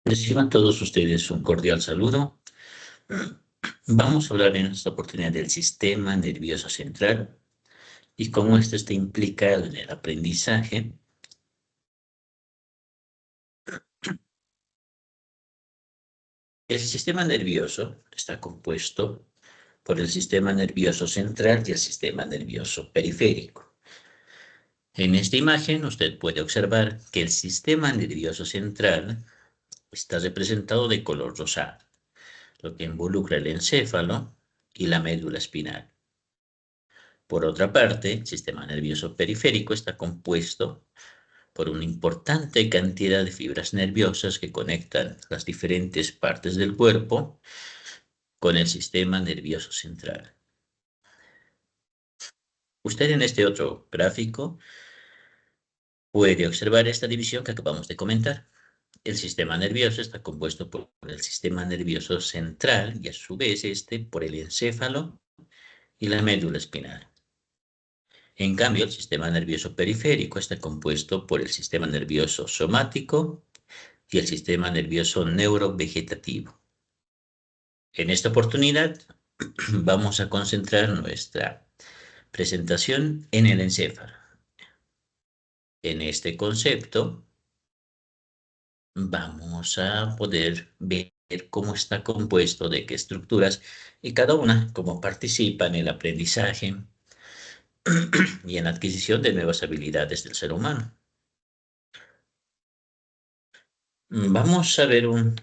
Reciban todos ustedes un cordial saludo. Vamos a hablar en esta oportunidad del sistema nervioso central y cómo esto está implicado en el aprendizaje. El sistema nervioso está compuesto por el sistema nervioso central y el sistema nervioso periférico. En esta imagen usted puede observar que el sistema nervioso central está representado de color rosado, lo que involucra el encéfalo y la médula espinal. Por otra parte, el sistema nervioso periférico está compuesto por una importante cantidad de fibras nerviosas que conectan las diferentes partes del cuerpo con el sistema nervioso central. Usted en este otro gráfico puede observar esta división que acabamos de comentar. El sistema nervioso está compuesto por el sistema nervioso central y a su vez por el encéfalo y la médula espinal. En cambio, el sistema nervioso periférico está compuesto por el sistema nervioso somático y el sistema nervioso neurovegetativo. En esta oportunidad vamos a concentrar nuestra presentación en el encéfalo. En este concepto vamos a poder ver cómo está compuesto, de qué estructuras y cada una cómo participa en el aprendizaje y en la adquisición de nuevas habilidades del ser humano. Vamos a ver un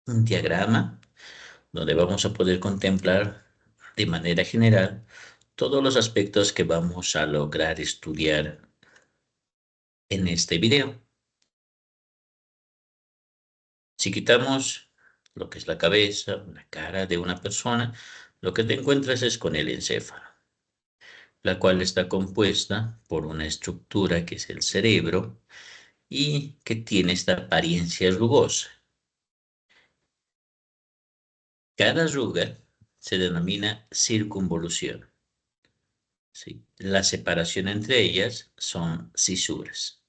diagrama donde vamos a poder contemplar de manera general todos los aspectos que vamos a lograr estudiar en este video. Si quitamos lo que es la cabeza, la cara de una persona, lo que te encuentras es con el encéfalo, la cual está compuesta por una estructura que es el cerebro y que tiene esta apariencia rugosa. Cada arruga se denomina circunvolución. ¿Sí? La separación entre ellas son cisuras.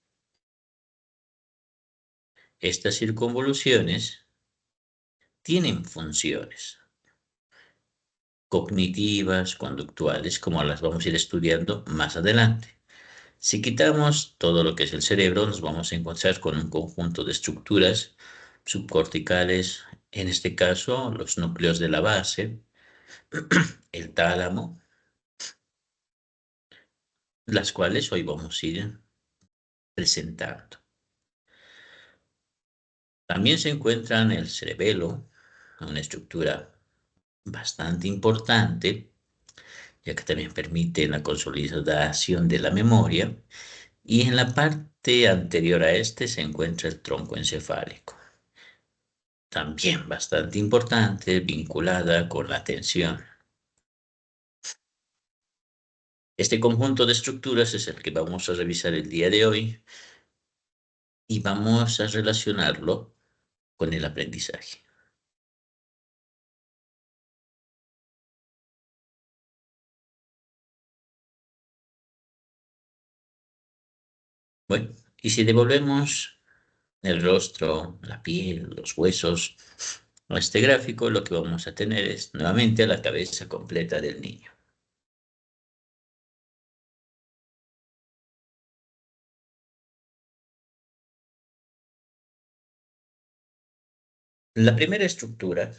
Estas circunvoluciones tienen funciones cognitivas, conductuales, como las vamos a ir estudiando más adelante. Si quitamos todo lo que es el cerebro, nos vamos a encontrar con un conjunto de estructuras subcorticales, en este caso los núcleos de la base, el tálamo, las cuales hoy vamos a ir presentando. También se encuentra en el cerebelo, una estructura bastante importante, ya que también permite la consolidación de la memoria, y en la parte anterior a este se encuentra el tronco encefálico, también bastante importante, vinculada con la atención. Este conjunto de estructuras es el que vamos a revisar el día de hoy y vamos a relacionarlo con el aprendizaje. Bueno, y si devolvemos el rostro, la piel, los huesos a este gráfico, lo que vamos a tener es nuevamente la cabeza completa del niño. La primera estructura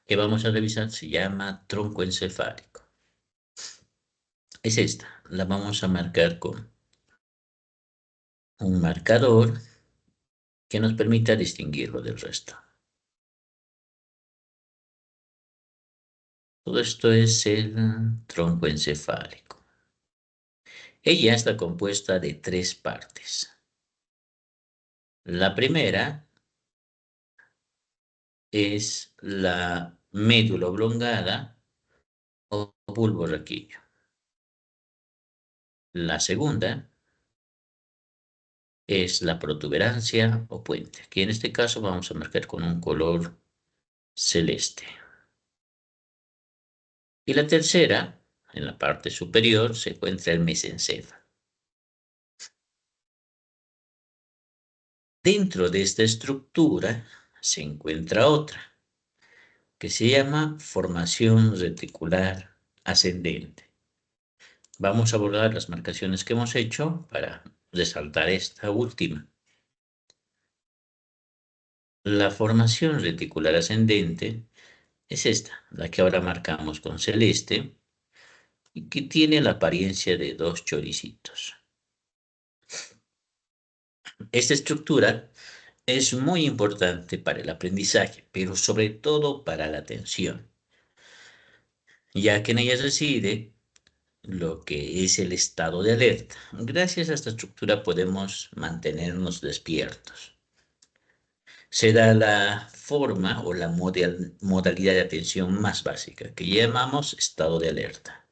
que vamos a revisar se llama tronco encefálico. Es esta, la vamos a marcar con un marcador que nos permita distinguirlo del resto. Todo esto es el tronco encefálico. Ella está compuesta de tres partes. La primera es la médula oblongada o bulbo raquídeo. La segunda es la protuberancia o puente, que en este caso vamos a marcar con un color celeste. Y la tercera, en la parte superior, se encuentra el mesencéfalo. Dentro de esta estructura se encuentra otra, que se llama formación reticular ascendente. Vamos a abordar las marcaciones que hemos hecho para resaltar esta última. La formación reticular ascendente es esta, la que ahora marcamos con celeste, y que tiene la apariencia de dos choricitos. Esta estructura es muy importante para el aprendizaje, pero sobre todo para la atención, ya que en ella reside lo que es el estado de alerta. Gracias a esta estructura podemos mantenernos despiertos. Se da la forma o la modalidad de atención más básica, que llamamos estado de alerta.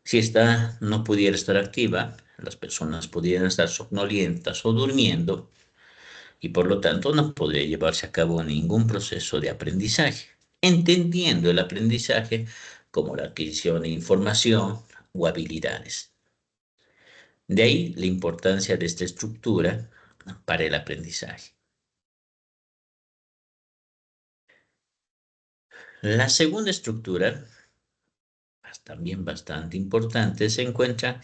Si esta no pudiera estar activa, las personas pudieran estar somnolientas o durmiendo y por lo tanto no podría llevarse a cabo ningún proceso de aprendizaje, entendiendo el aprendizaje como la adquisición de información o habilidades. De ahí la importancia de esta estructura para el aprendizaje. La segunda estructura, también bastante importante, se encuentra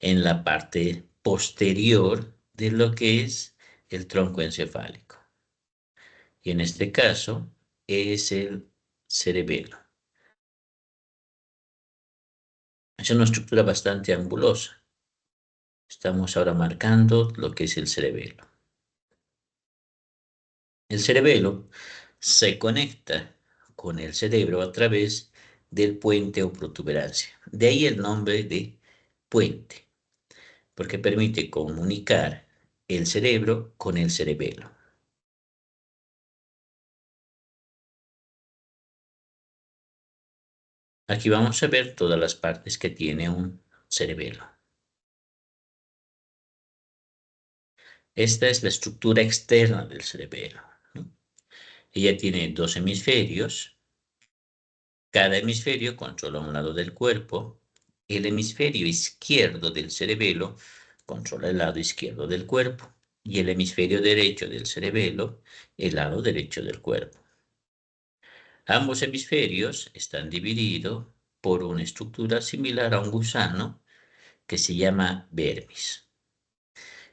en la parte posterior de lo que es el tronco encefálico. Y en este caso es el cerebelo. Es una estructura bastante angulosa. Estamos ahora marcando lo que es el cerebelo. El cerebelo se conecta con el cerebro a través del puente o protuberancia. De ahí el nombre de puente, porque permite comunicar el cerebro con el cerebelo. Aquí vamos a ver todas las partes que tiene un cerebelo. Esta es la estructura externa del cerebelo, ¿no? Ella tiene dos hemisferios. Cada hemisferio controla un lado del cuerpo. El hemisferio izquierdo del cerebelo controla el lado izquierdo del cuerpo y el hemisferio derecho del cerebelo el lado derecho del cuerpo. Ambos hemisferios están divididos por una estructura similar a un gusano que se llama vermis.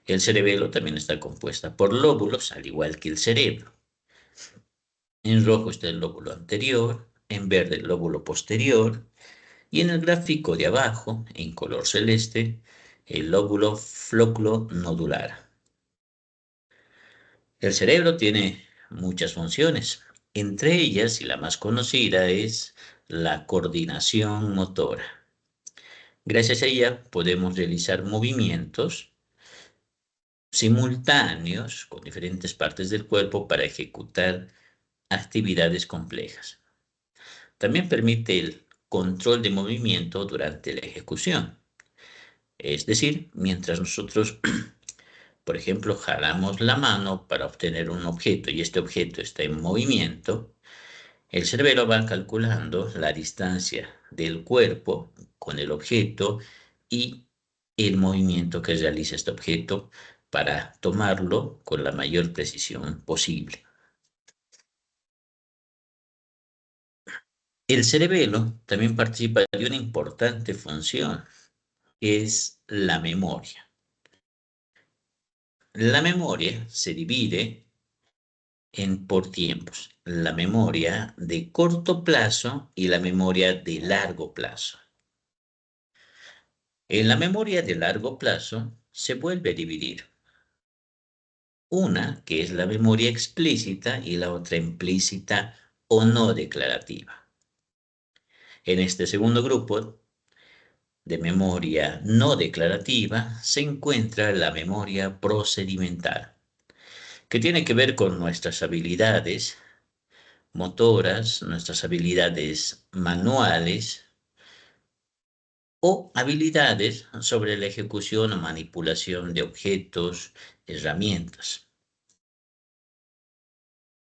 El cerebelo también está compuesta por lóbulos, al igual que el cerebro. En rojo está el lóbulo anterior, en verde el lóbulo posterior, y en el gráfico de abajo, en color celeste, el lóbulo flóculo-nodular. El cerebro tiene muchas funciones. Entre ellas, y la más conocida, es la coordinación motora. Gracias a ella podemos realizar movimientos simultáneos con diferentes partes del cuerpo para ejecutar actividades complejas. También permite el control de movimiento durante la ejecución. Es decir, mientras nosotros, por ejemplo, jalamos la mano para obtener un objeto y este objeto está en movimiento, el cerebro va calculando la distancia del cuerpo con el objeto y el movimiento que realiza este objeto para tomarlo con la mayor precisión posible. El cerebelo también participa de una importante función, que es la memoria. La memoria se divide por tiempos, la memoria de corto plazo y la memoria de largo plazo. En la memoria de largo plazo se vuelve a dividir. Una que es la memoria explícita y la otra implícita o no declarativa. En este segundo grupo de memoria no declarativa se encuentra la memoria procedimental, que tiene que ver con nuestras habilidades motoras, nuestras habilidades manuales o habilidades sobre la ejecución o manipulación de objetos, herramientas.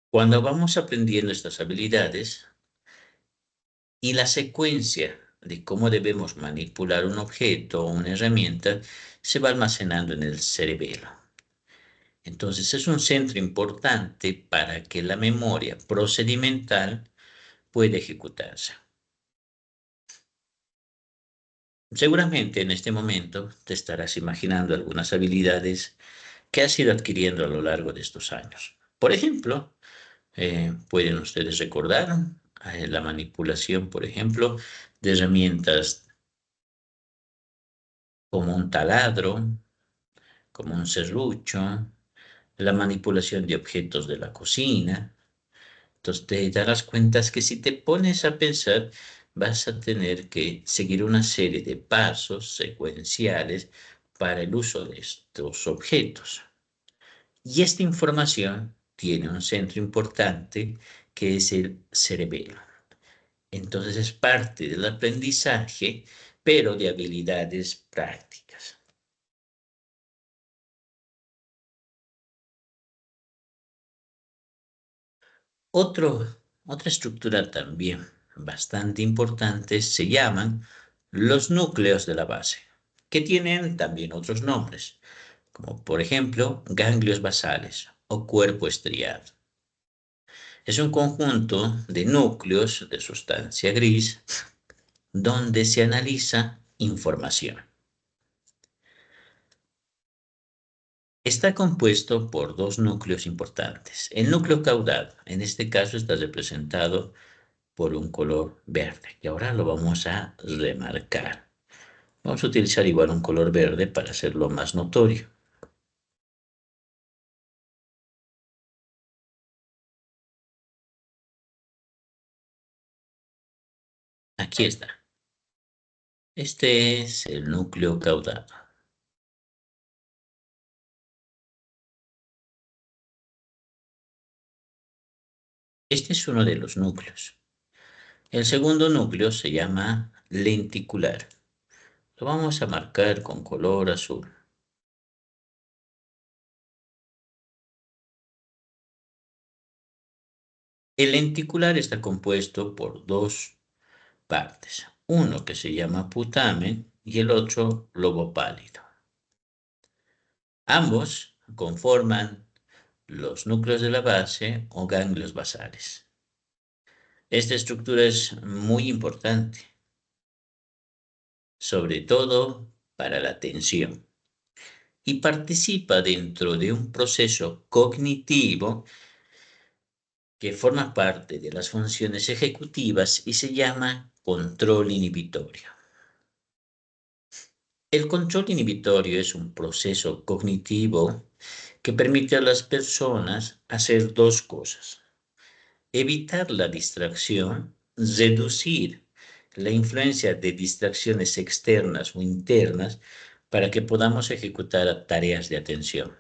Cuando vamos aprendiendo estas habilidades y la secuencia de cómo debemos manipular un objeto o una herramienta se va almacenando en el cerebelo. Entonces es un centro importante para que la memoria procedimental pueda ejecutarse. Seguramente en este momento te estarás imaginando algunas habilidades que has ido adquiriendo a lo largo de estos años. Por ejemplo, pueden ustedes recordar la manipulación, por ejemplo, de herramientas como un taladro, como un serrucho, la manipulación de objetos de la cocina. Entonces te darás cuenta que si te pones a pensar, vas a tener que seguir una serie de pasos secuenciales para el uso de estos objetos. Y esta información tiene un centro importante que es el cerebelo. Entonces es parte del aprendizaje, pero de habilidades prácticas. Otra estructura también bastante importante se llaman los núcleos de la base, que tienen también otros nombres, como por ejemplo ganglios basales o cuerpo estriado. Es un conjunto de núcleos de sustancia gris donde se analiza información. Está compuesto por dos núcleos importantes. El núcleo caudal, en este caso, está representado por un color verde, y ahora lo vamos a remarcar. Vamos a utilizar igual un color verde para hacerlo más notorio. Aquí está. Este es el núcleo caudal. Este es uno de los núcleos. El segundo núcleo se llama lenticular. Lo vamos a marcar con color azul. El lenticular está compuesto por dos partes, uno que se llama putamen y el otro lobo pálido. Ambos conforman los núcleos de la base o ganglios basales. Esta estructura es muy importante, sobre todo para la atención, y participa dentro de un proceso cognitivo que forma parte de las funciones ejecutivas y se llama control inhibitorio. El control inhibitorio es un proceso cognitivo que permite a las personas hacer dos cosas: evitar la distracción, reducir la influencia de distracciones externas o internas para que podamos ejecutar tareas de atención.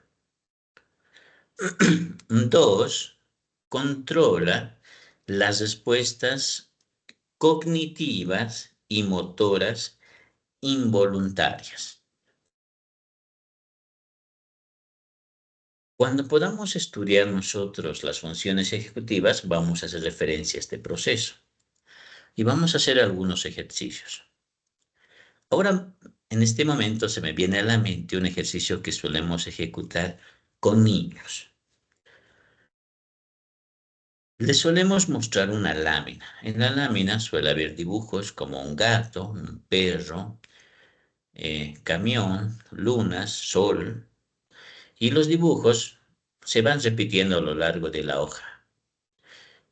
Dos, controla las respuestas cognitivas y motoras involuntarias. Cuando podamos estudiar nosotros las funciones ejecutivas, vamos a hacer referencia a este proceso y vamos a hacer algunos ejercicios. Ahora, en este momento se me viene a la mente un ejercicio que solemos ejecutar con niños. Les solemos mostrar una lámina. En la lámina suele haber dibujos como un gato, un perro, camión, lunas, sol, y los dibujos se van repitiendo a lo largo de la hoja.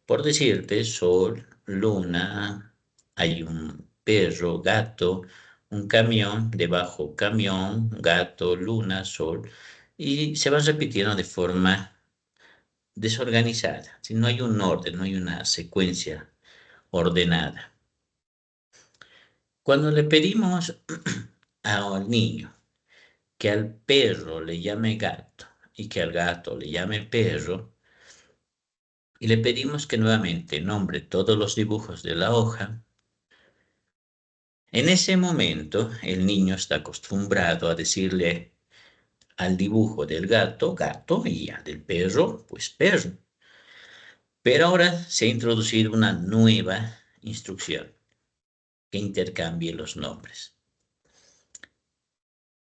Por decirte, sol, luna, hay un perro, gato, un camión, debajo camión, gato, luna, sol, y se van repitiendo de forma desorganizada. Si no hay un orden, no hay una secuencia ordenada. Cuando le pedimos al niño que al perro le llame gato y que al gato le llame perro, y le pedimos que nuevamente nombre todos los dibujos de la hoja, en ese momento el niño está acostumbrado a decirle al dibujo del gato, gato, y al del perro, pues perro. Pero ahora se ha introducido una nueva instrucción que intercambie los nombres.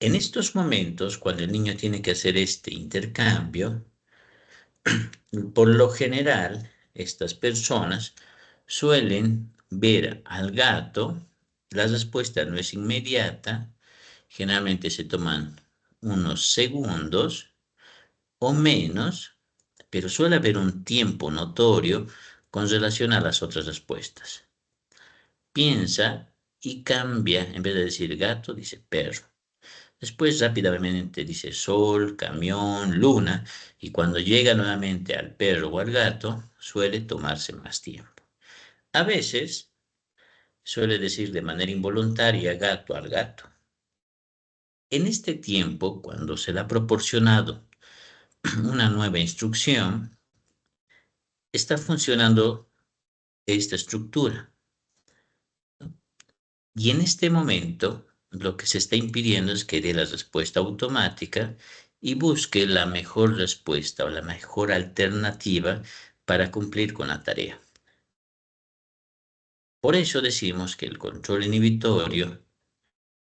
En estos momentos, cuando el niño tiene que hacer este intercambio, por lo general, estas personas suelen ver al gato, la respuesta no es inmediata, generalmente se toman unos segundos o menos, pero suele haber un tiempo notorio con relación a las otras respuestas. Piensa y cambia, en vez de decir gato, dice perro. Después rápidamente dice sol, camión, luna, y cuando llega nuevamente al perro o al gato, suele tomarse más tiempo. A veces suele decir de manera involuntaria gato al gato. En este tiempo, cuando se le ha proporcionado una nueva instrucción, está funcionando esta estructura. Y en este momento, lo que se está impidiendo es que dé la respuesta automática y busque la mejor respuesta o la mejor alternativa para cumplir con la tarea. Por eso decimos que el control inhibitorio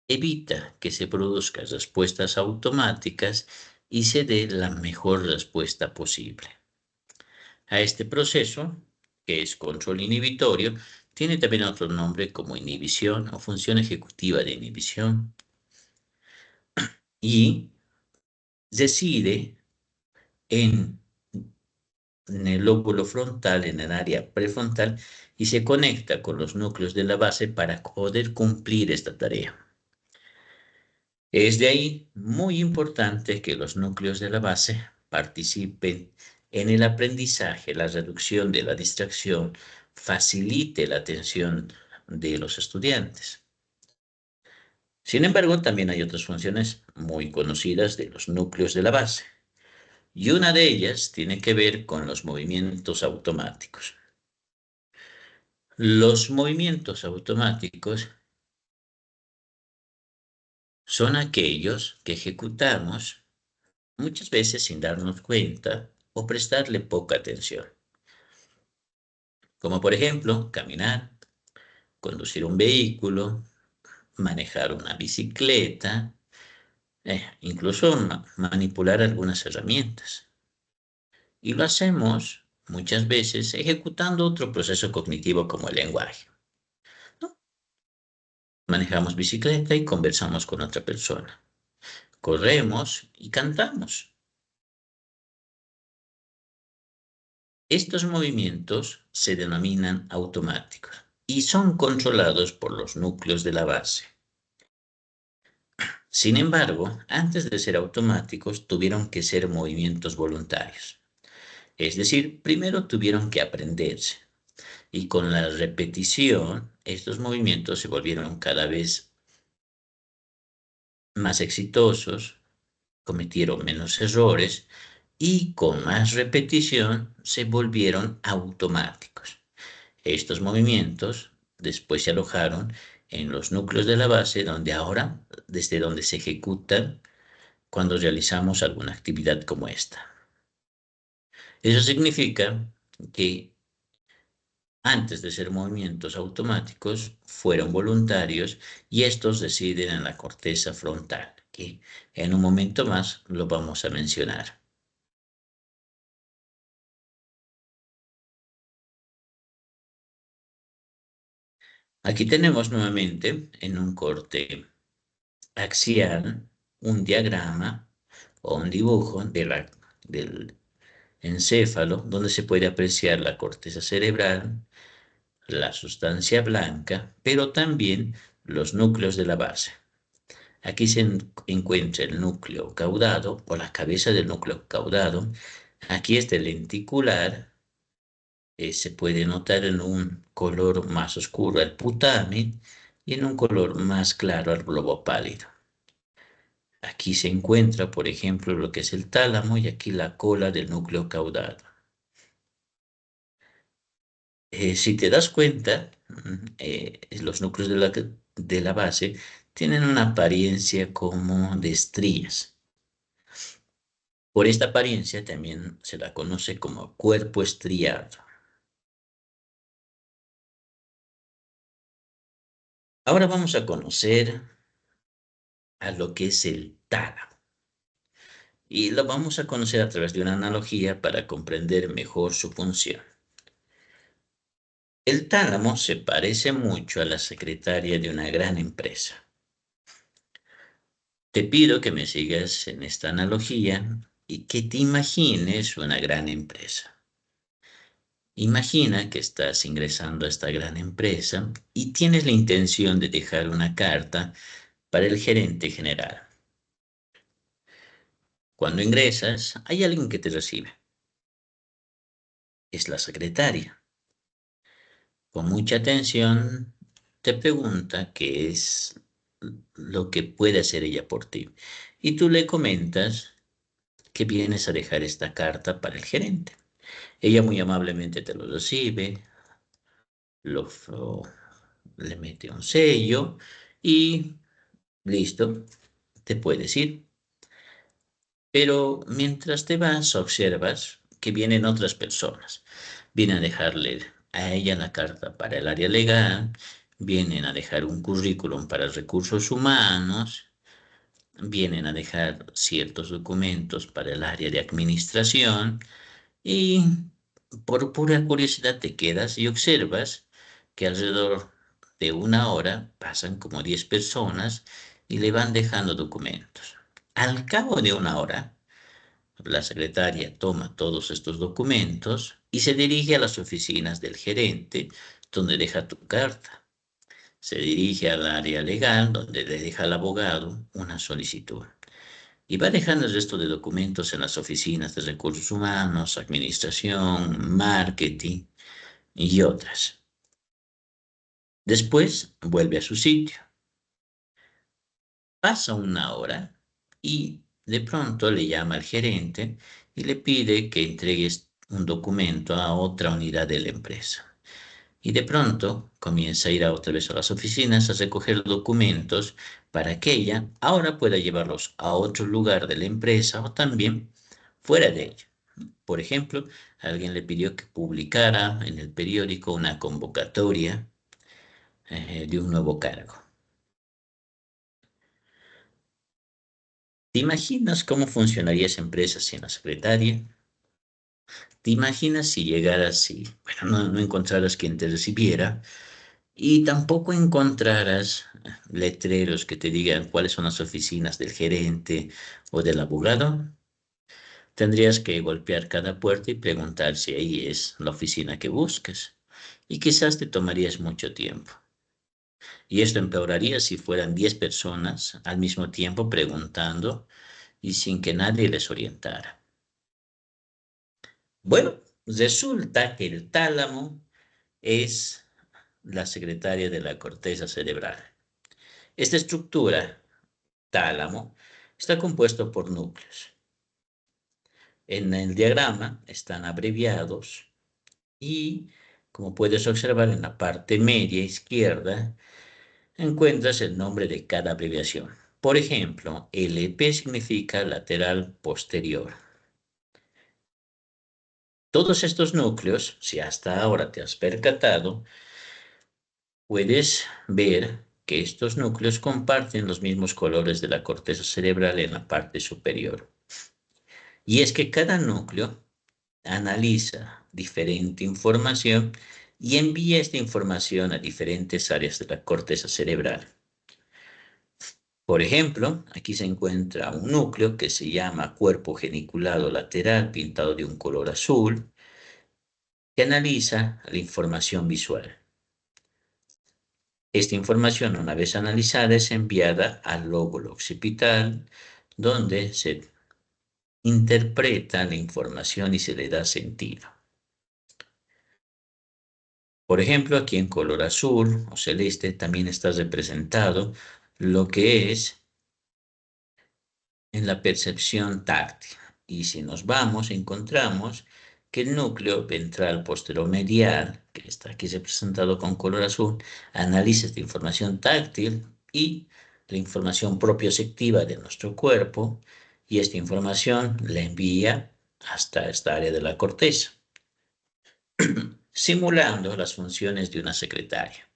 evita que se produzcan respuestas automáticas y se dé la mejor respuesta posible. A este proceso, que es control inhibitorio, tiene también otro nombre como inhibición o función ejecutiva de inhibición, y reside en, en el lóbulo frontal, en el área prefrontal, y se conecta con los núcleos de la base para poder cumplir esta tarea. Es de ahí muy importante que los núcleos de la base participen en el aprendizaje, la reducción de la distracción, facilite la atención de los estudiantes. Sin embargo, también hay otras funciones muy conocidas de los núcleos de la base, y una de ellas tiene que ver con los movimientos automáticos. Los movimientos automáticos son aquellos que ejecutamos muchas veces sin darnos cuenta o prestarle poca atención, como por ejemplo caminar, conducir un vehículo, manejar una bicicleta, incluso manipular algunas herramientas. Y lo hacemos muchas veces ejecutando otro proceso cognitivo como el lenguaje, ¿no? Manejamos bicicleta y conversamos con otra persona. Corremos y cantamos. Estos movimientos se denominan automáticos y son controlados por los núcleos de la base. Sin embargo, antes de ser automáticos, tuvieron que ser movimientos voluntarios. Es decir, primero tuvieron que aprenderse y con la repetición, estos movimientos se volvieron cada vez más exitosos, cometieron menos errores y con más repetición se volvieron automáticos. Estos movimientos después se alojaron en los núcleos de la base, donde ahora, desde donde se ejecutan cuando realizamos alguna actividad como esta. Eso significa que antes de ser movimientos automáticos, fueron voluntarios y estos residen en la corteza frontal, que en un momento más lo vamos a mencionar. Aquí tenemos nuevamente en un corte axial un diagrama o un dibujo del encéfalo donde se puede apreciar la corteza cerebral, la sustancia blanca, pero también los núcleos de la base. Aquí se encuentra el núcleo caudado o la cabeza del núcleo caudado. Aquí está el lenticular. Se puede notar en un color más oscuro el putamen y en un color más claro el globo pálido. Aquí se encuentra, por ejemplo, lo que es el tálamo y aquí la cola del núcleo caudado. Si te das cuenta, los núcleos de la base tienen una apariencia como de estrías. Por esta apariencia también se la conoce como cuerpo estriado. Ahora vamos a conocer a lo que es el tálamo. Y lo vamos a conocer a través de una analogía para comprender mejor su función. El tálamo se parece mucho a la secretaria de una gran empresa. Te pido que me sigas en esta analogía y que te imagines una gran empresa. Imagina que estás ingresando a esta gran empresa y tienes la intención de dejar una carta para el gerente general. Cuando ingresas, hay alguien que te recibe. Es la secretaria. Con mucha atención, te pregunta qué es lo que puede hacer ella por ti. Y tú le comentas que vienes a dejar esta carta para el gerente. Ella muy amablemente te lo recibe, le mete un sello y listo, te puedes ir. Pero mientras te vas, observas que vienen otras personas. Vienen a dejarle a ella la carta para el área legal, vienen a dejar un currículum para recursos humanos, vienen a dejar ciertos documentos para el área de administración y por pura curiosidad te quedas y observas que alrededor de una hora pasan como 10 personas y le van dejando documentos. Al cabo de una hora, la secretaria toma todos estos documentos y se dirige a las oficinas del gerente, donde deja tu carta. Se dirige al área legal, donde le deja al abogado una solicitud. Y va dejando el resto de documentos en las oficinas de recursos humanos, administración, marketing y otras. Después vuelve a su sitio. Pasa una hora y de pronto le llama al gerente y le pide que entregues un documento a otra unidad de la empresa. Y de pronto comienza a ir otra vez a las oficinas a recoger documentos para que ella ahora pueda llevarlos a otro lugar de la empresa o también fuera de ella. Por ejemplo, alguien le pidió que publicara en el periódico una convocatoria de un nuevo cargo. ¿Te imaginas cómo funcionaría esa empresa sin la secretaria? ¿Te imaginas si llegaras y, bueno, no encontraras quien te recibiera y tampoco encontraras letreros que te digan cuáles son las oficinas del gerente o del abogado? Tendrías que golpear cada puerta y preguntar si ahí es la oficina que buscas. Y quizás te tomarías mucho tiempo. Y esto empeoraría si fueran 10 personas al mismo tiempo preguntando y sin que nadie les orientara. Bueno, resulta que el tálamo es la secretaria de la corteza cerebral. Esta estructura, tálamo, está compuesto por núcleos. En el diagrama están abreviados y, como puedes observar en la parte media izquierda, encuentras el nombre de cada abreviación. Por ejemplo, LP significa lateral posterior. Todos estos núcleos, si hasta ahora te has percatado, puedes ver que estos núcleos comparten los mismos colores de la corteza cerebral en la parte superior. Y es que cada núcleo analiza diferente información y envía esta información a diferentes áreas de la corteza cerebral. Por ejemplo, aquí se encuentra un núcleo que se llama cuerpo geniculado lateral pintado de un color azul, que analiza la información visual. Esta información, una vez analizada, es enviada al lóbulo occipital, donde se interpreta la información y se le da sentido. Por ejemplo, aquí en color azul o celeste también está representado lo que es en la percepción táctil. Y si nos vamos, encontramos que el núcleo ventral posteromedial, que está aquí representado con color azul, analiza esta información táctil y la información propioceptiva de nuestro cuerpo, y esta información la envía hasta esta área de la corteza, simulando las funciones de una secretaria.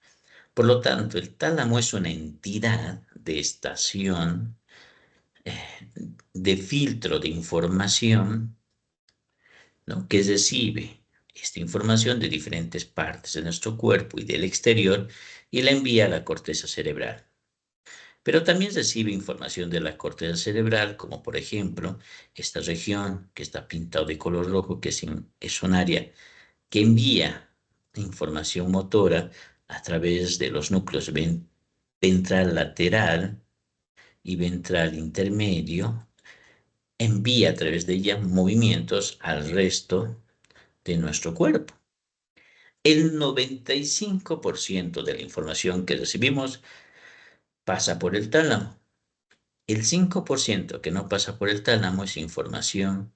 Por lo tanto, el tálamo es una entidad de estación de filtro de información, ¿no?, que recibe esta información de diferentes partes de nuestro cuerpo y del exterior y la envía a la corteza cerebral. Pero también recibe información de la corteza cerebral, como por ejemplo esta región que está pintado de color rojo, que es un área que envía información motora a través de los núcleos ventral lateral y ventral intermedio, envía a través de ella movimientos al resto de nuestro cuerpo. El 95% de la información que recibimos pasa por el tálamo. El 5% que no pasa por el tálamo es información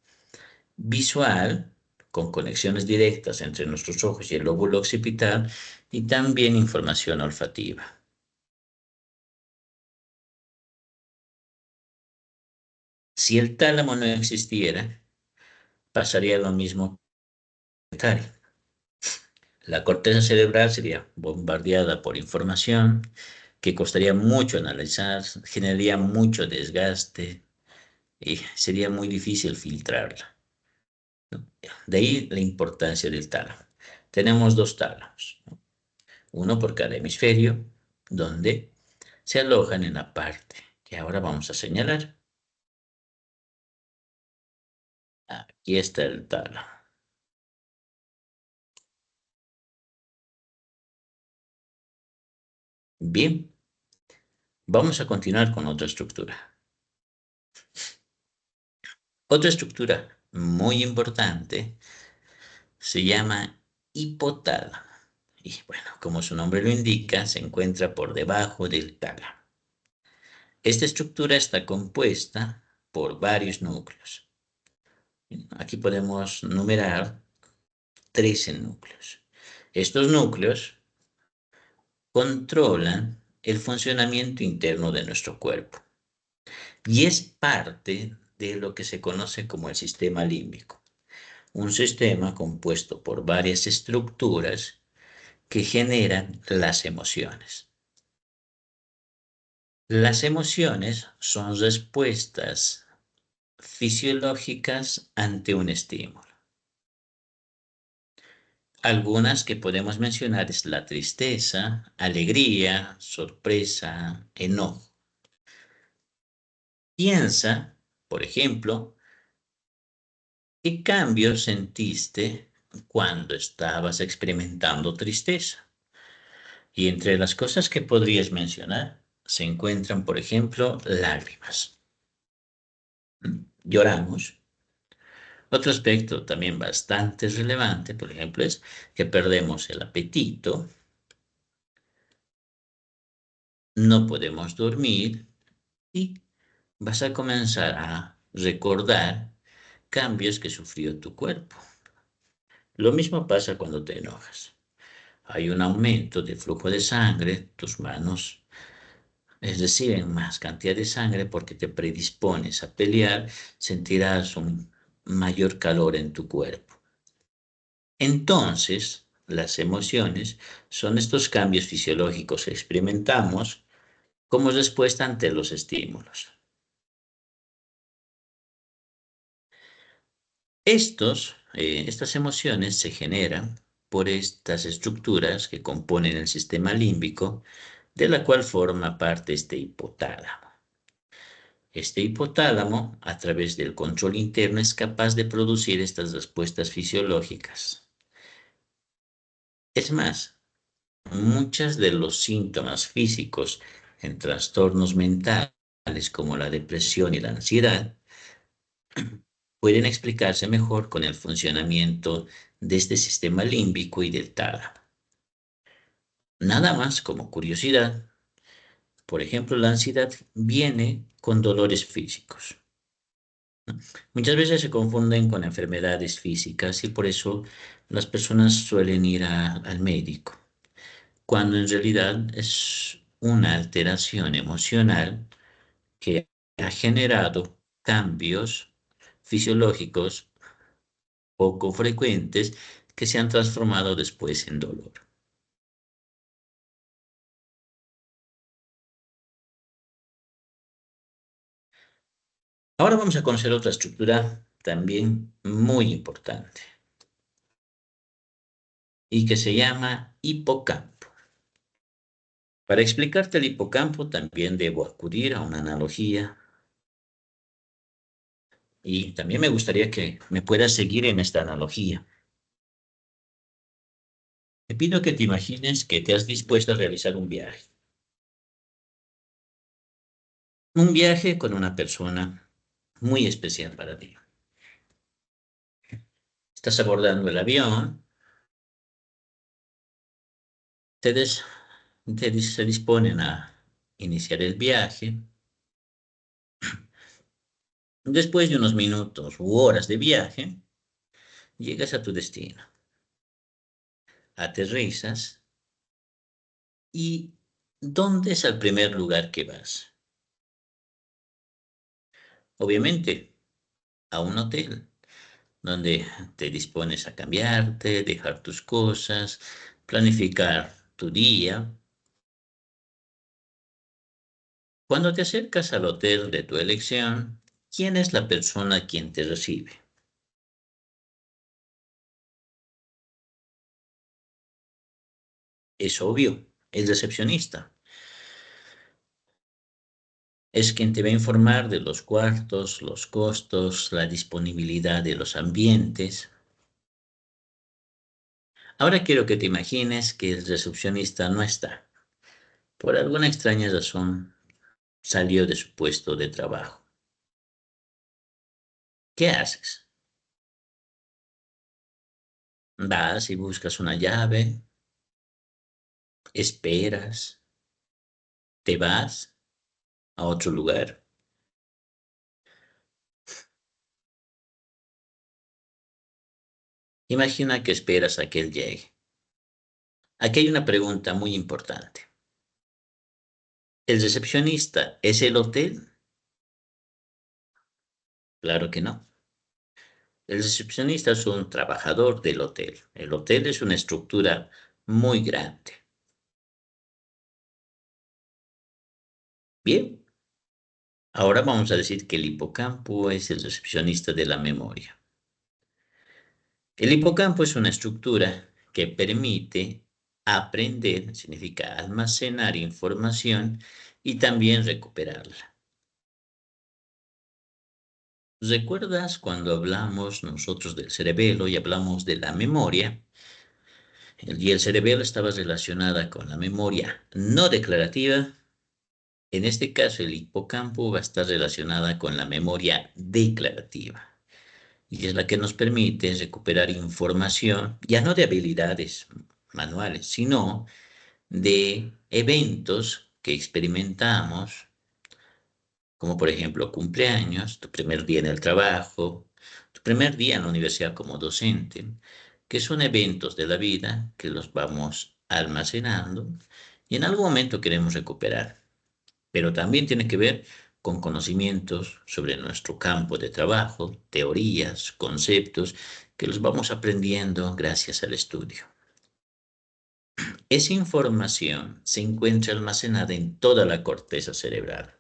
visual, con conexiones directas entre nuestros ojos y el lóbulo occipital, y también información olfativa. Si el tálamo no existiera, pasaría lo mismo que el tálamo. La corteza cerebral sería bombardeada por información que costaría mucho analizar, generaría mucho desgaste y sería muy difícil filtrarla, ¿no? De ahí la importancia del tálamo. Tenemos dos tálamos, ¿no?, uno por cada hemisferio, donde se alojan en la parte que ahora vamos a señalar. Aquí está el tálamo. Bien, vamos a continuar con otra estructura. Otra estructura muy importante se llama hipotálamo. Y bueno, como su nombre lo indica, se encuentra por debajo del tálamo. Esta estructura está compuesta por varios núcleos. Aquí podemos numerar 13 núcleos. Estos núcleos controlan el funcionamiento interno de nuestro cuerpo y es parte de lo que se conoce como el sistema límbico, un sistema compuesto por varias estructuras que generan las emociones. Las emociones son respuestas fisiológicas ante un estímulo. Algunas que podemos mencionar es la tristeza, alegría, sorpresa, enojo. Piensa, por ejemplo, qué cambios sentiste cuando estabas experimentando tristeza. Y entre las cosas que podrías mencionar se encuentran, por ejemplo, lágrimas. Lloramos. Otro aspecto también bastante relevante, por ejemplo, es que perdemos el apetito, no podemos dormir y vas a comenzar a recordar cambios que sufrió tu cuerpo. Lo mismo pasa cuando te enojas. Hay un aumento de flujo de sangre, tus manos reciben más cantidad de sangre porque te predispones a pelear, sentirás un mayor calor en tu cuerpo. Entonces, las emociones son estos cambios fisiológicos que experimentamos como respuesta ante los estímulos. Estas emociones se generan por estas estructuras que componen el sistema límbico, de la cual forma parte este hipotálamo. Este hipotálamo, a través del control interno, es capaz de producir estas respuestas fisiológicas. Es más, muchos de los síntomas físicos en trastornos mentales como la depresión y la ansiedad pueden explicarse mejor con el funcionamiento de este sistema límbico y del tálamo. Nada más como curiosidad, por ejemplo, la ansiedad viene con dolores físicos. Muchas veces se confunden con enfermedades físicas y por eso las personas suelen ir al médico, cuando en realidad es una alteración emocional que ha generado cambios fisiológicos poco frecuentes que se han transformado después en dolor. Ahora vamos a conocer otra estructura también muy importante y que se llama hipocampo. Para explicarte el hipocampo también debo acudir a una analogía y también me gustaría que me puedas seguir en esta analogía. Te pido que te imagines que te has dispuesto a realizar un viaje. Un viaje con una persona muy especial para ti. Estás abordando el avión, te des- se disponen a iniciar el viaje. Después de unos minutos u horas de viaje, llegas a tu destino, aterrizas y ¿dónde es el primer lugar que vas? Obviamente, a un hotel, donde te dispones a cambiarte, dejar tus cosas, planificar tu día. Cuando te acercas al hotel de tu elección, ¿quién es la persona quien te recibe? Es obvio, el recepcionista. Es quien te va a informar de los cuartos, los costos, la disponibilidad de los ambientes. Ahora quiero que te imagines que el recepcionista no está. Por alguna extraña razón, salió de su puesto de trabajo. ¿Qué haces? Vas y buscas una llave, esperas, te vas a otro lugar. Imagina que esperas a que él llegue. Aquí hay una pregunta muy importante. ¿El recepcionista es el hotel? Claro que no. El recepcionista es un trabajador del hotel. El hotel es una estructura muy grande. Bien, ahora vamos a decir que el hipocampo es el recepcionista de la memoria. El hipocampo es una estructura que permite aprender, significa almacenar información y también recuperarla. ¿Recuerdas cuando hablamos nosotros del cerebelo y hablamos de la memoria? Y el cerebelo estaba relacionada con la memoria no declarativa. En este caso, el hipocampo va a estar relacionada con la memoria declarativa y es la que nos permite recuperar información, ya no de habilidades manuales, sino de eventos que experimentamos, como por ejemplo cumpleaños, tu primer día en el trabajo, tu primer día en la universidad como docente, que son eventos de la vida que los vamos almacenando y en algún momento queremos recuperar, pero también tiene que ver con conocimientos sobre nuestro campo de trabajo, teorías, conceptos, que los vamos aprendiendo gracias al estudio. Esa información se encuentra almacenada en toda la corteza cerebral.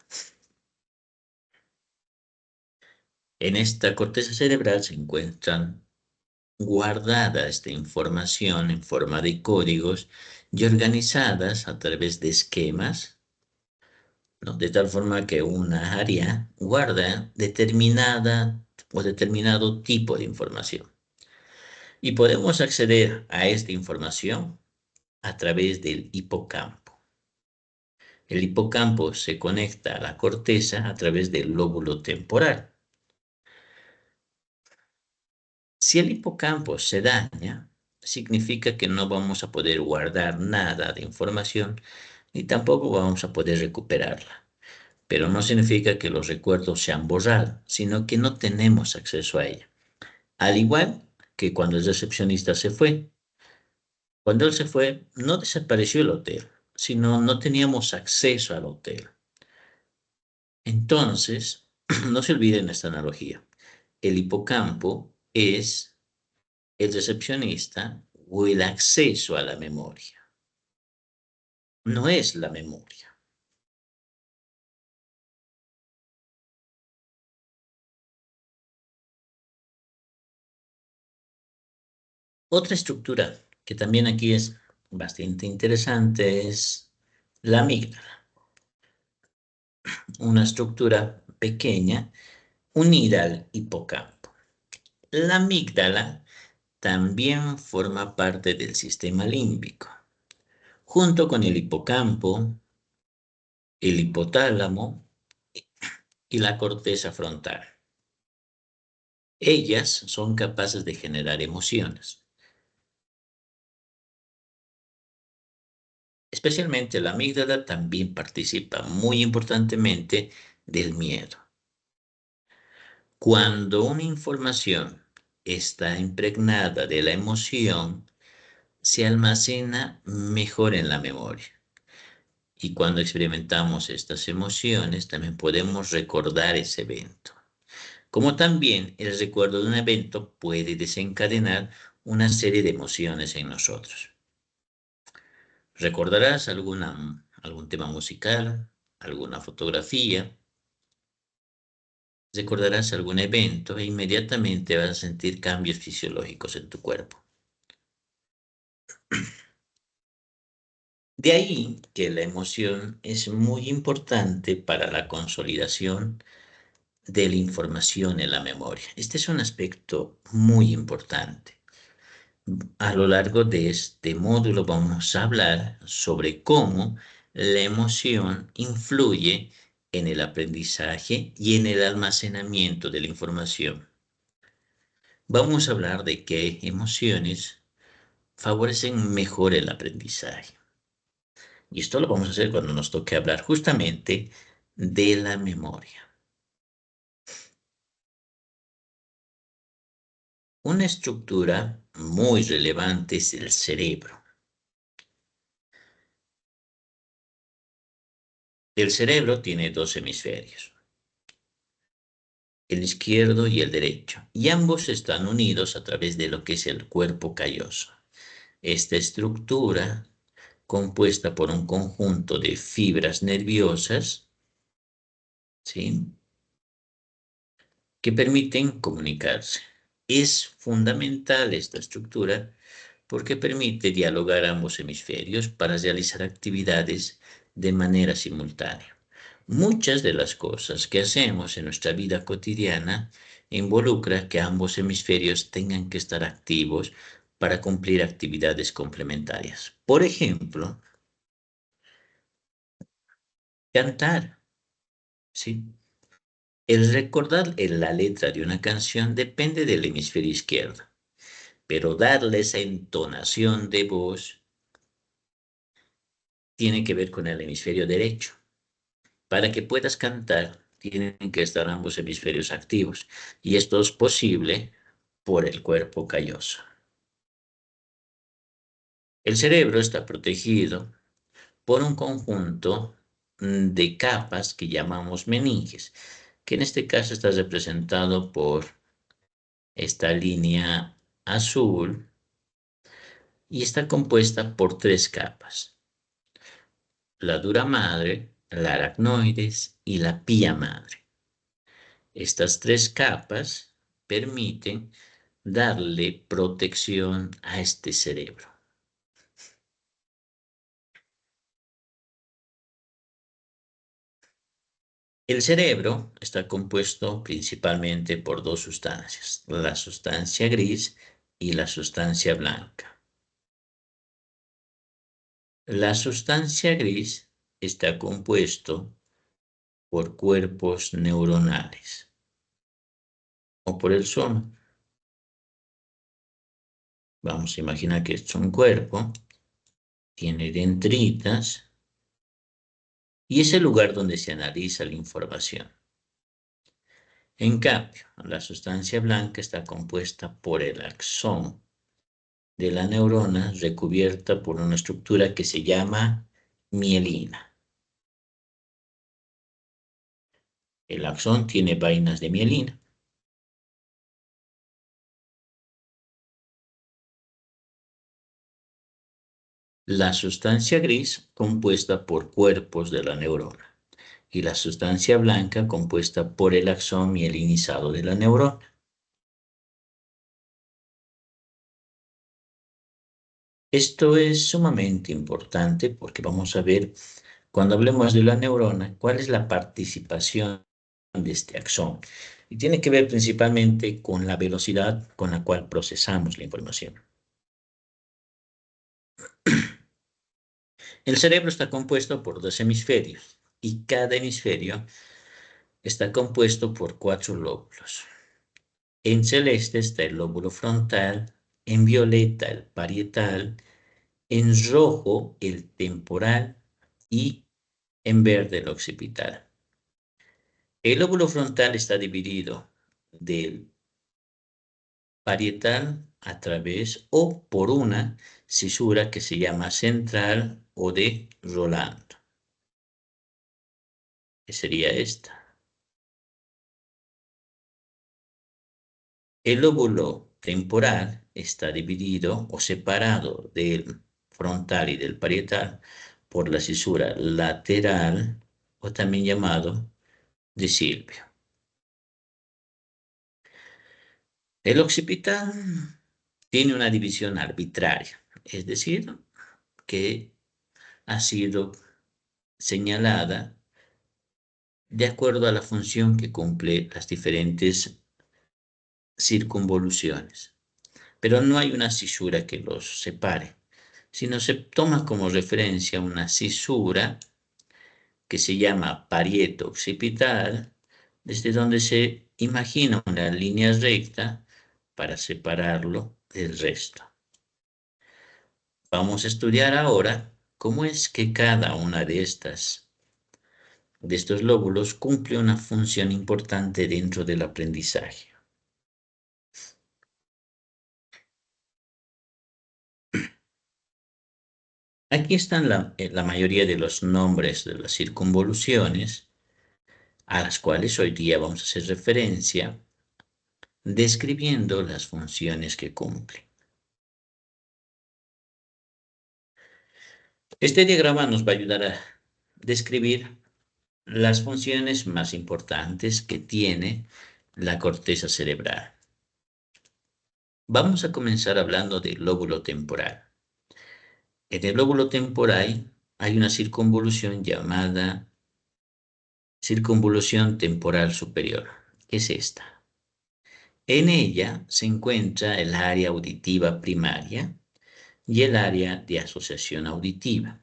En esta corteza cerebral se encuentran guardada esta información en forma de códigos y organizadas a través de esquemas, ¿no? De tal forma que una área guarda determinada o determinado tipo de información. Y podemos acceder a esta información a través del hipocampo. El hipocampo se conecta a la corteza a través del lóbulo temporal. Si el hipocampo se daña, significa que no vamos a poder guardar nada de información ni tampoco vamos a poder recuperarla. Pero no significa que los recuerdos se han borrado, sino que no tenemos acceso a ella. Al igual que cuando el recepcionista se fue. Cuando él se fue, no desapareció el hotel, sino no teníamos acceso al hotel. Entonces, no se olviden esta analogía. El hipocampo es el recepcionista o el acceso a la memoria. No es la memoria. Otra estructura que también aquí es bastante interesante es la amígdala, una estructura pequeña unida al hipocampo. La amígdala también forma parte del sistema límbico, junto con el hipocampo, el hipotálamo y la corteza frontal. Ellas son capaces de generar emociones. Especialmente la amígdala también participa muy importantemente del miedo. Cuando una información está impregnada de la emoción, se almacena mejor en la memoria. Y cuando experimentamos estas emociones, también podemos recordar ese evento. Como también el recuerdo de un evento puede desencadenar una serie de emociones en nosotros. Recordarás algún tema musical, alguna fotografía, recordarás algún evento e inmediatamente vas a sentir cambios fisiológicos en tu cuerpo. De ahí que la emoción es muy importante para la consolidación de la información en la memoria. Este es un aspecto muy importante. A lo largo de este módulo vamos a hablar sobre cómo la emoción influye en el aprendizaje y en el almacenamiento de la información. Vamos a hablar de qué emociones favorecen mejor el aprendizaje. Y esto lo vamos a hacer cuando nos toque hablar justamente de la memoria. Una estructura muy relevante es el cerebro. El cerebro tiene dos hemisferios, el izquierdo y el derecho, y ambos están unidos a través de lo que es el cuerpo calloso. Esta estructura, compuesta por un conjunto de fibras nerviosas, ¿sí?, que permiten comunicarse. Es fundamental esta estructura porque permite dialogar ambos hemisferios para realizar actividades de manera simultánea. Muchas de las cosas que hacemos en nuestra vida cotidiana involucra que ambos hemisferios tengan que estar activos para cumplir actividades complementarias. Por ejemplo, cantar, ¿sí? El recordar la letra de una canción depende del hemisferio izquierdo, pero darle esa entonación de voz tiene que ver con el hemisferio derecho. Para que puedas cantar, tienen que estar ambos hemisferios activos, y esto es posible por el cuerpo calloso. El cerebro está protegido por un conjunto de capas que llamamos meninges, que en este caso está representado por esta línea azul y está compuesta por tres capas: la dura madre, la aracnoides y la pía madre. Estas tres capas permiten darle protección a este cerebro. El cerebro está compuesto principalmente por dos sustancias, la sustancia gris y la sustancia blanca. La sustancia gris está compuesto por cuerpos neuronales o por el soma. Vamos a imaginar que es un cuerpo, tiene dendritas y es el lugar donde se analiza la información. En cambio, la sustancia blanca está compuesta por el axón de la neurona recubierta por una estructura que se llama mielina. El axón tiene vainas de mielina. La sustancia gris compuesta por cuerpos de la neurona y la sustancia blanca compuesta por el axón mielinizado de la neurona. Esto es sumamente importante porque vamos a ver, cuando hablemos de la neurona, cuál es la participación de este axón. Y tiene que ver principalmente con la velocidad con la cual procesamos la información. El cerebro está compuesto por dos hemisferios y cada hemisferio está compuesto por cuatro lóbulos. En celeste está el lóbulo frontal, en violeta el parietal, en rojo el temporal y en verde el occipital. El lóbulo frontal está dividido del parietal a través o por una cisura que se llama central o de Roland, que sería esta. El lóbulo temporal está dividido o separado del frontal y del parietal por la cisura lateral o también llamado de Silvio. El occipital tiene una división arbitraria, es decir, que ha sido señalada de acuerdo a la función que cumple las diferentes circunvoluciones. Pero no hay una cisura que los separe, sino se toma como referencia una cisura que se llama parieto occipital, desde donde se imagina una línea recta para separarlo del resto. Vamos a estudiar ahora cómo es que cada una de estos lóbulos cumple una función importante dentro del aprendizaje. Aquí están la mayoría de los nombres de las circunvoluciones a las cuales hoy día vamos a hacer referencia, describiendo las funciones que cumplen. Este diagrama nos va a ayudar a describir las funciones más importantes que tiene la corteza cerebral. Vamos a comenzar hablando del lóbulo temporal. En el lóbulo temporal hay una circunvolución llamada circunvolución temporal superior, que es esta. En ella se encuentra el área auditiva primaria y el área de asociación auditiva.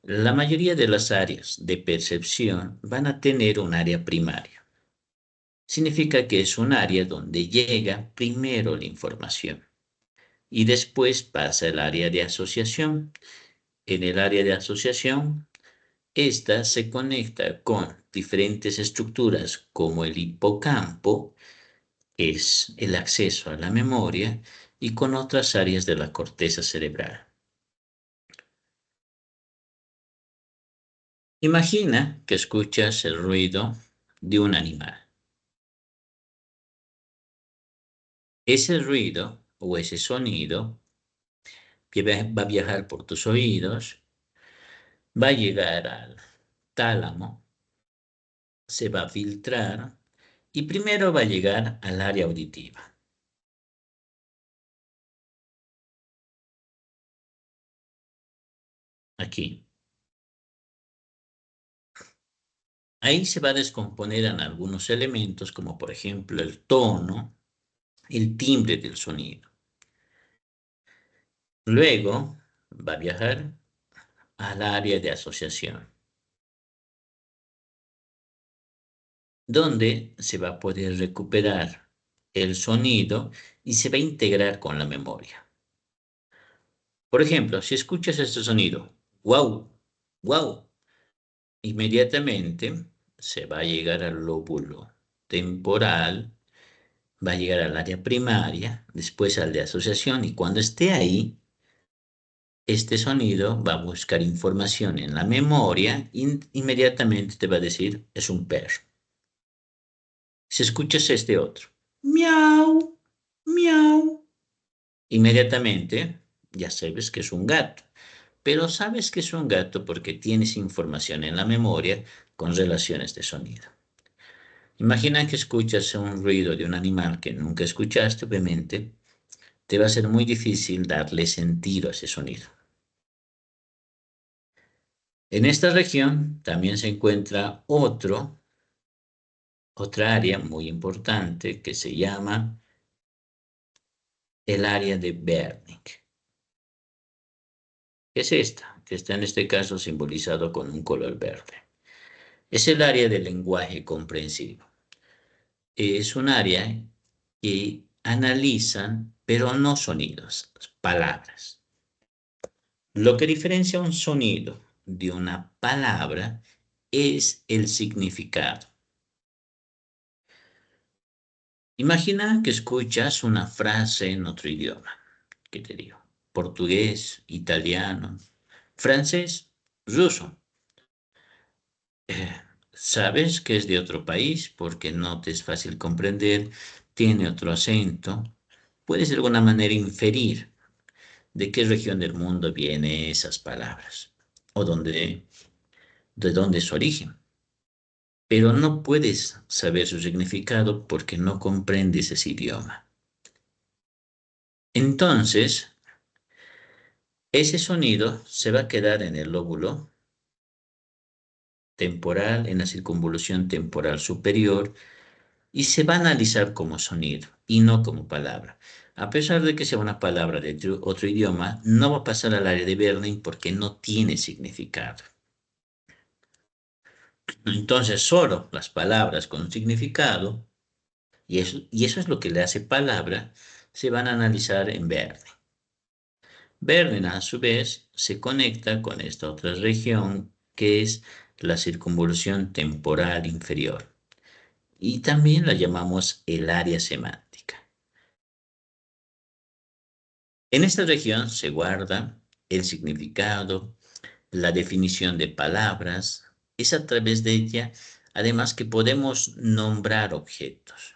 La mayoría de las áreas de percepción van a tener un área primaria. Significa que es un área donde llega primero la información y después pasa el área de asociación. En el área de asociación, esta se conecta con diferentes estructuras como el hipocampo, que es el acceso a la memoria, y con otras áreas de la corteza cerebral. Imagina que escuchas el ruido de un animal. Ese ruido o ese sonido va a viajar por tus oídos, va a llegar al tálamo, se va a filtrar y primero va a llegar al área auditiva. Aquí. Ahí se va a descomponer en algunos elementos como por ejemplo el tono, el timbre del sonido. Luego va a viajar al área de asociación, donde se va a poder recuperar el sonido y se va a integrar con la memoria. Por ejemplo, si escuchas este sonido, wow, wow, inmediatamente se va a llegar al lóbulo temporal, va a llegar al área primaria, después al de asociación y cuando esté ahí, este sonido va a buscar información en la memoria e inmediatamente te va a decir, es un perro. Si escuchas este otro, miau, miau, inmediatamente ya sabes que es un gato, pero sabes que es un gato porque tienes información en la memoria con relaciones de sonido. Imagina que escuchas un ruido de un animal que nunca escuchaste, obviamente, te va a ser muy difícil darle sentido a ese sonido. En esta región también se encuentra otra área muy importante que se llama el área de Wernicke. ¿Qué es esta? Que está en este caso simbolizado con un color verde. Es el área del lenguaje comprensivo. Es un área que analizan, pero no sonidos, palabras. Lo que diferencia un sonido de una palabra es el significado. Imagina que escuchas una frase en otro idioma. ¿Qué te digo? Portugués, italiano, francés, ruso. Eh, Sabes que es de otro país porque no te es fácil comprender, tiene otro acento. Puedes de alguna manera inferir de qué región del mundo vienen esas palabras o de dónde es su origen. Pero no puedes saber su significado porque no comprendes ese idioma. Entonces, ese sonido se va a quedar en el lóbulo temporal, en la circunvolución temporal superior, y se va a analizar como sonido y no como palabra. A pesar de que sea una palabra de otro idioma, no va a pasar al área de Berlín porque no tiene significado. Entonces, solo las palabras con significado, y eso es lo que le hace palabra, se van a analizar en Berlín. Berlín, a su vez, se conecta con esta otra región que es la circunvolución temporal inferior. Y también la llamamos el área semántica. En esta región se guarda el significado, la definición de palabras. Es a través de ella, además, que podemos nombrar objetos,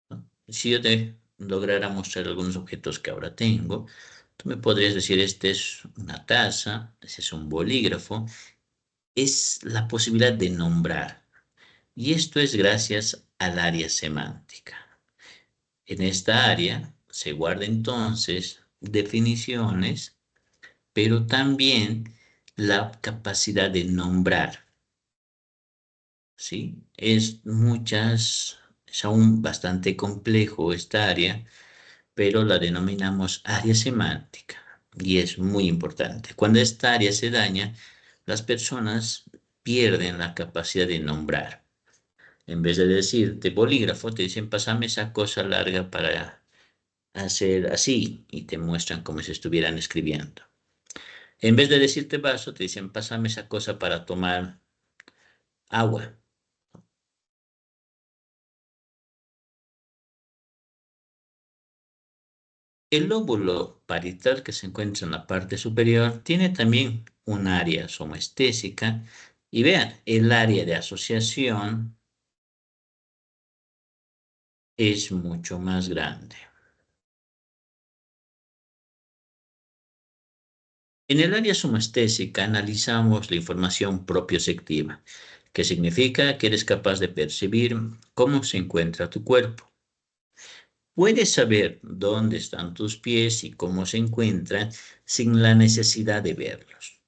¿no? Si yo te lograra mostrar algunos objetos que ahora tengo, tú me podrías decir, este es una taza, este es un bolígrafo. Es la posibilidad de nombrar. Y esto es gracias al área semántica. En esta área se guardan entonces definiciones, pero también la capacidad de nombrar, ¿sí? Es aún bastante complejo esta área, pero la denominamos área semántica y es muy importante. Cuando esta área se daña, las personas pierden la capacidad de nombrar. En vez de decirte bolígrafo, te dicen, pásame esa cosa larga para hacer así y te muestran como si estuvieran escribiendo. En vez de decirte vaso, te dicen, pásame esa cosa para tomar agua. El lóbulo parietal que se encuentra en la parte superior tiene también un área somestésica y vean, el área de asociación es mucho más grande. En el área somestésica analizamos la información propioceptiva, que significa que eres capaz de percibir cómo se encuentra tu cuerpo. Puedes saber dónde están tus pies y cómo se encuentran sin la necesidad de verlos.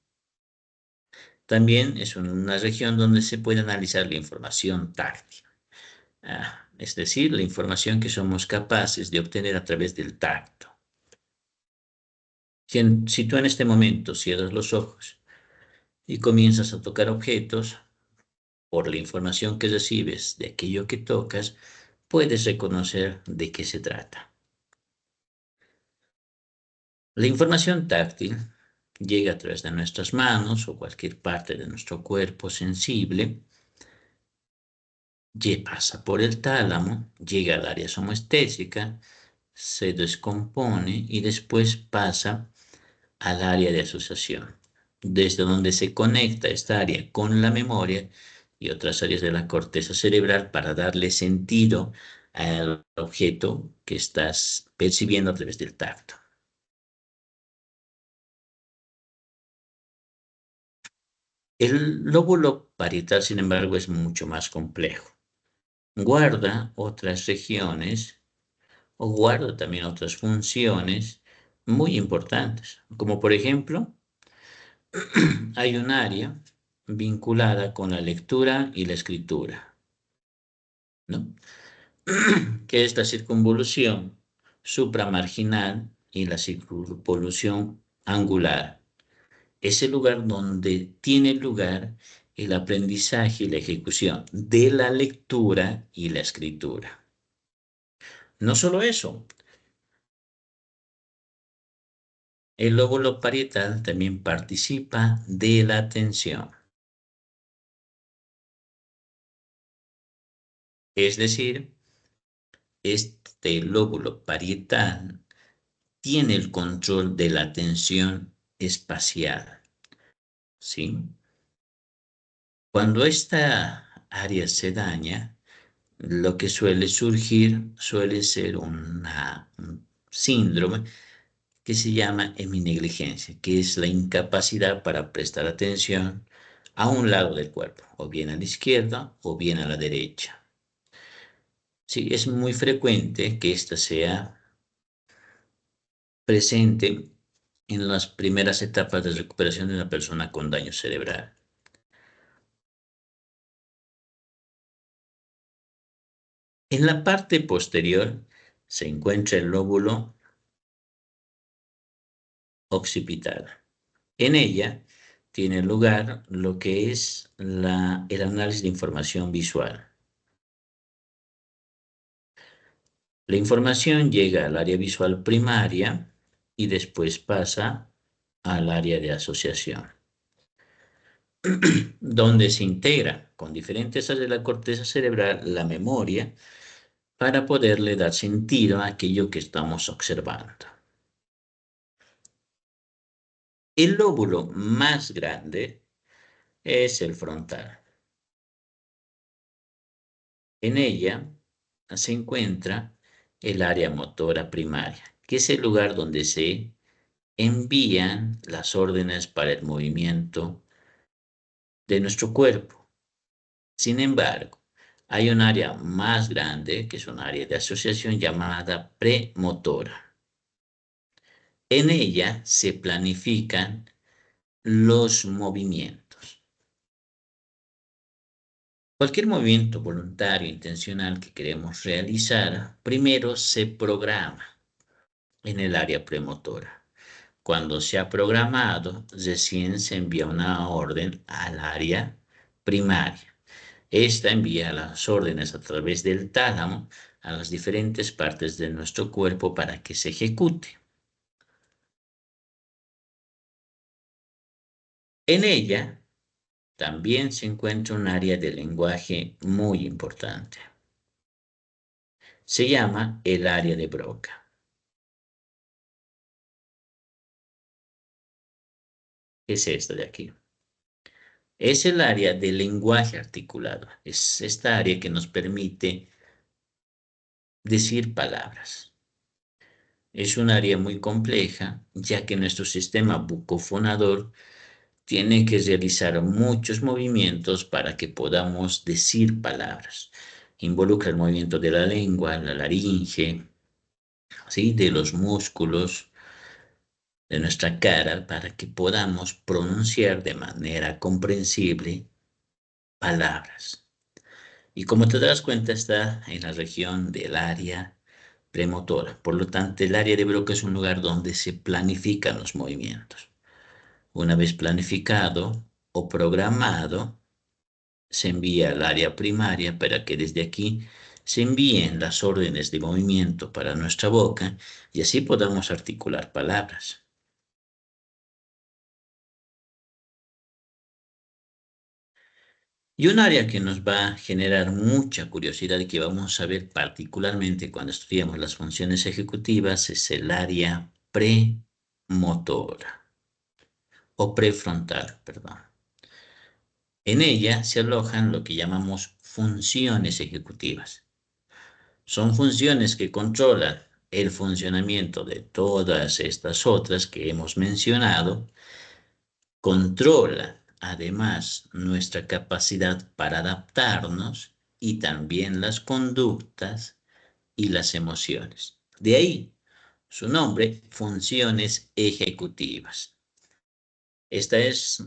También es una región donde se puede analizar la información táctil, es decir, la información que somos capaces de obtener a través del tacto. Si tú en este momento cierras los ojos y comienzas a tocar objetos, por la información que recibes de aquello que tocas, puedes reconocer de qué se trata. La información táctil llega a través de nuestras manos o cualquier parte de nuestro cuerpo sensible, pasa por el tálamo, llega al área somestésica, se descompone y después pasa al área de asociación, desde donde se conecta esta área con la memoria y otras áreas de la corteza cerebral para darle sentido al objeto que estás percibiendo a través del tacto. El lóbulo parietal, sin embargo, es mucho más complejo. guarda otras regiones o guarda también otras funciones muy importantes, como por ejemplo, hay un área vinculada con la lectura y la escritura, ¿no? Que es la circunvolución supramarginal y la circunvolución angular. Es el lugar donde tiene lugar el aprendizaje y la ejecución de la lectura y la escritura. No solo eso, el lóbulo parietal también participa de la atención. Es decir, este lóbulo parietal tiene el control de la atención espacial, ¿sí? Cuando esta área se daña, lo que suele surgir suele ser un síndrome que se llama heminegligencia, que es la incapacidad para prestar atención a un lado del cuerpo, o bien a la izquierda o bien a la derecha. Sí, es muy frecuente que esta sea presente en las primeras etapas de recuperación de una persona con daño cerebral. En la parte posterior se encuentra el lóbulo occipital. En ella tiene lugar lo que es el análisis de información visual. La información llega al área visual primaria y después pasa al área de asociación, donde se integra con diferentes áreas de la corteza cerebral la memoria para poderle dar sentido a aquello que estamos observando. El lóbulo más grande es el frontal. En ella se encuentra el área motora primaria, que es el lugar donde se envían las órdenes para el movimiento de nuestro cuerpo. Sin embargo, hay un área más grande, que es un área de asociación llamada premotora. En ella se planifican los movimientos. Cualquier movimiento voluntario, intencional que queremos realizar, primero se programa en el área premotora. Cuando se ha programado, recién se envía una orden al área primaria. Esta envía las órdenes a través del tálamo a las diferentes partes de nuestro cuerpo para que se ejecute. En ella también se encuentra un área de lenguaje muy importante. Se llama el área de Broca. Es esta de aquí. Es el área del lenguaje articulado. Es esta área que nos permite decir palabras. Es un área muy compleja, ya que nuestro sistema bucofonador tiene que realizar muchos movimientos para que podamos decir palabras. Involucra el movimiento de la lengua, la laringe, ¿sí? De los músculos de nuestra cara para que podamos pronunciar de manera comprensible palabras. Y como te das cuenta, está en la región del área premotora. Por lo tanto, el área de Broca es un lugar donde se planifican los movimientos. Una vez planificado o programado, se envía al área primaria para que desde aquí se envíen las órdenes de movimiento para nuestra boca y así podamos articular palabras. Y un área que nos va a generar mucha curiosidad y que vamos a ver particularmente cuando estudiamos las funciones ejecutivas es el área premotora o prefrontal, perdón. En ella se alojan lo que llamamos funciones ejecutivas. Son funciones que controlan el funcionamiento de todas estas otras que hemos mencionado, controlan además nuestra capacidad para adaptarnos y también las conductas y las emociones. De ahí su nombre, funciones ejecutivas. Esta es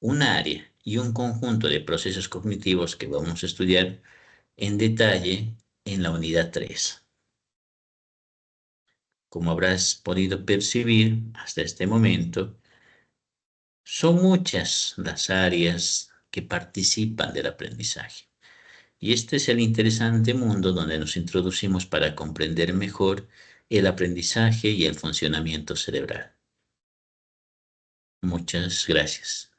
un área y un conjunto de procesos cognitivos que vamos a estudiar en detalle en la unidad 3. Como habrás podido percibir hasta este momento, son muchas las áreas que participan del aprendizaje. Y este es el interesante mundo donde nos introducimos para comprender mejor el aprendizaje y el funcionamiento cerebral. Muchas gracias.